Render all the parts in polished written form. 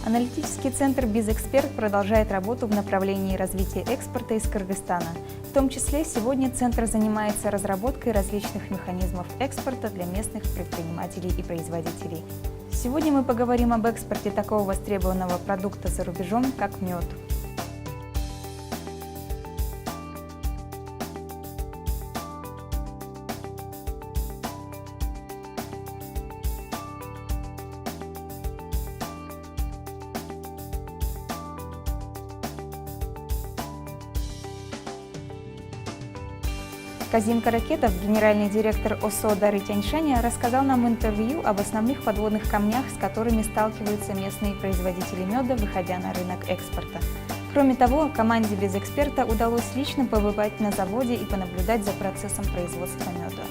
Аналитический центр «Бизэксперт» продолжает работу в направлении развития экспорта из Кыргызстана. В том числе сегодня центр занимается разработкой различных механизмов экспорта для местных предпринимателей и производителей. Сегодня мы поговорим об экспорте такого востребованного продукта за рубежом, как мед. Казим Каракетов, генеральный директор ОСО Дары Тяньшаня, рассказал нам в интервью об основных подводных камнях, с которыми сталкиваются местные производители меда, выходя на рынок экспорта. Кроме того, команде «Бизэксперта» удалось лично побывать на заводе и понаблюдать за процессом производства меда.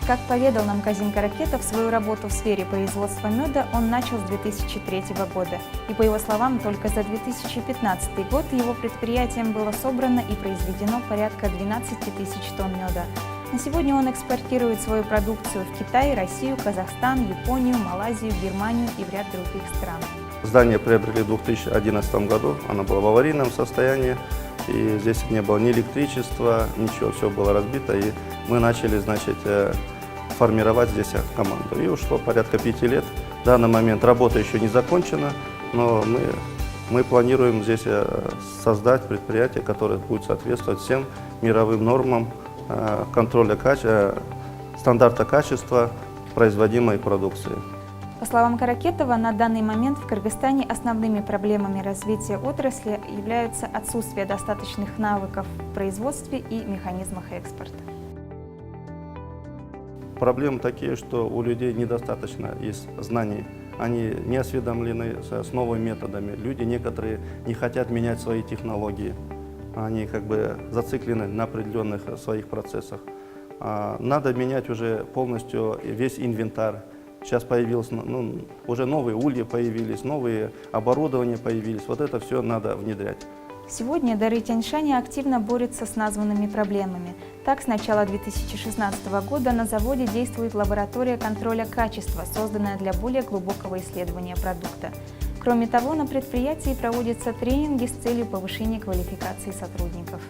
Как поведал нам Казим Каракетов, свою работу в сфере производства меда он начал с 2003 года. И, по его словам, только за 2015 год его предприятием было собрано и произведено порядка 12 тысяч тонн меда. На сегодня он экспортирует свою продукцию в Китай, Россию, Казахстан, Японию, Малайзию, Германию и в ряд других стран. Здание приобрели в 2011 году, оно было в аварийном состоянии, и здесь не было ни электричества, ничего, все было разбито, и мы начали, формировать здесь команду. И ушло порядка 5 лет. В данный момент работа еще не закончена, но мы планируем здесь создать предприятие, которое будет соответствовать всем мировым нормам контроля стандарта качества производимой продукции. По словам Каракетова, на данный момент в Кыргызстане основными проблемами развития отрасли являются отсутствие достаточных навыков в производстве и механизмах экспорта. Проблемы такие, что у людей недостаточно есть знаний, они не осведомлены с новыми методами. Люди некоторые не хотят менять свои технологии, они зациклены на определенных своих процессах. Надо менять уже полностью весь инвентарь. Сейчас появилось, уже новые ульи появились, новые оборудования появились. Вот это все надо внедрять. Сегодня Дары Тяньшаня активно борется с названными проблемами. Так, с начала 2016 года на заводе действует лаборатория контроля качества, созданная для более глубокого исследования продукта. Кроме того, на предприятии проводятся тренинги с целью повышения квалификации сотрудников.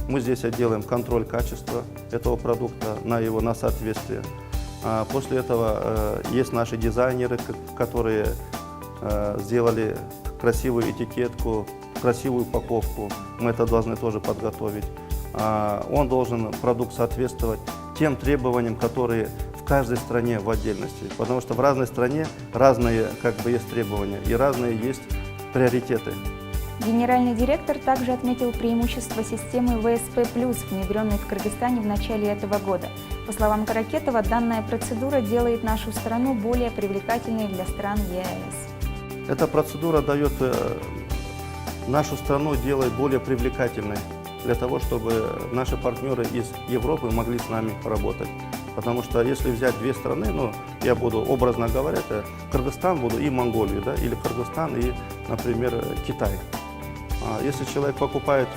Мы здесь делаем контроль качества этого продукта на соответствие. После этого есть наши дизайнеры, которые сделали красивую этикетку, красивую упаковку. Мы это должны тоже подготовить. Продукт соответствовать тем требованиям, которые в каждой стране в отдельности. Потому что в разной стране разные есть требования и разные есть приоритеты. Генеральный директор также отметил преимущество системы ВСП+, внедренной в Кыргызстане в начале этого года. По словам Каракетова, данная процедура делает нашу страну более привлекательной для стран ЕАЭС. Эта процедура нашу страну делает более привлекательной для того, чтобы наши партнеры из Европы могли с нами поработать. Потому что если взять две страны, я буду, образно говоря, Кыргызстан буду и Монголию, или Кыргызстан и, например, Китай. Если человек покупает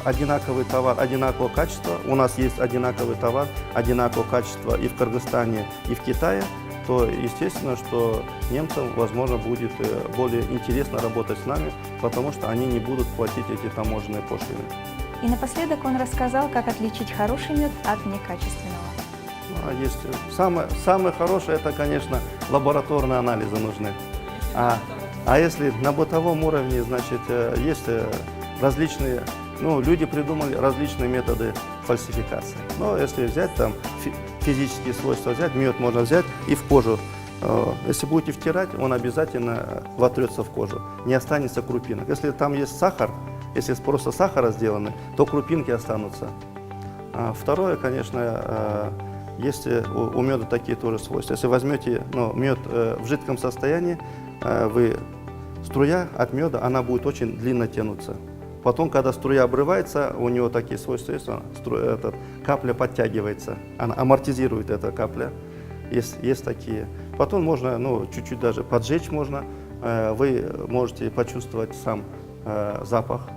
одинаковый товар, одинакового качества, у нас есть одинаковый товар, одинакового качества и в Кыргызстане, и в Китае, то естественно, что немцам, возможно, будет более интересно работать с нами, потому что они не будут платить эти таможенные пошлины. И напоследок он рассказал, как отличить хороший мед от некачественного. Есть самое хорошее, это, конечно, лабораторные анализы нужны. А если на бытовом уровне, есть различные, люди придумали различные методы фальсификации. Но если взять физические свойства, мед можно взять и в кожу. Если будете втирать, он обязательно вотрется в кожу, не останется крупинок. Если там есть сахар, если просто сахара сделаны, то крупинки останутся. Второе, конечно, есть у меда такие тоже свойства. Если возьмете мед в жидком состоянии, струя от меда, она будет очень длинно тянуться. Потом, когда струя обрывается, у него такие свойства есть, капля подтягивается, она амортизирует эта капля. есть такие. Потом можно, ну, чуть-чуть даже поджечь можно, вы можете почувствовать сам запах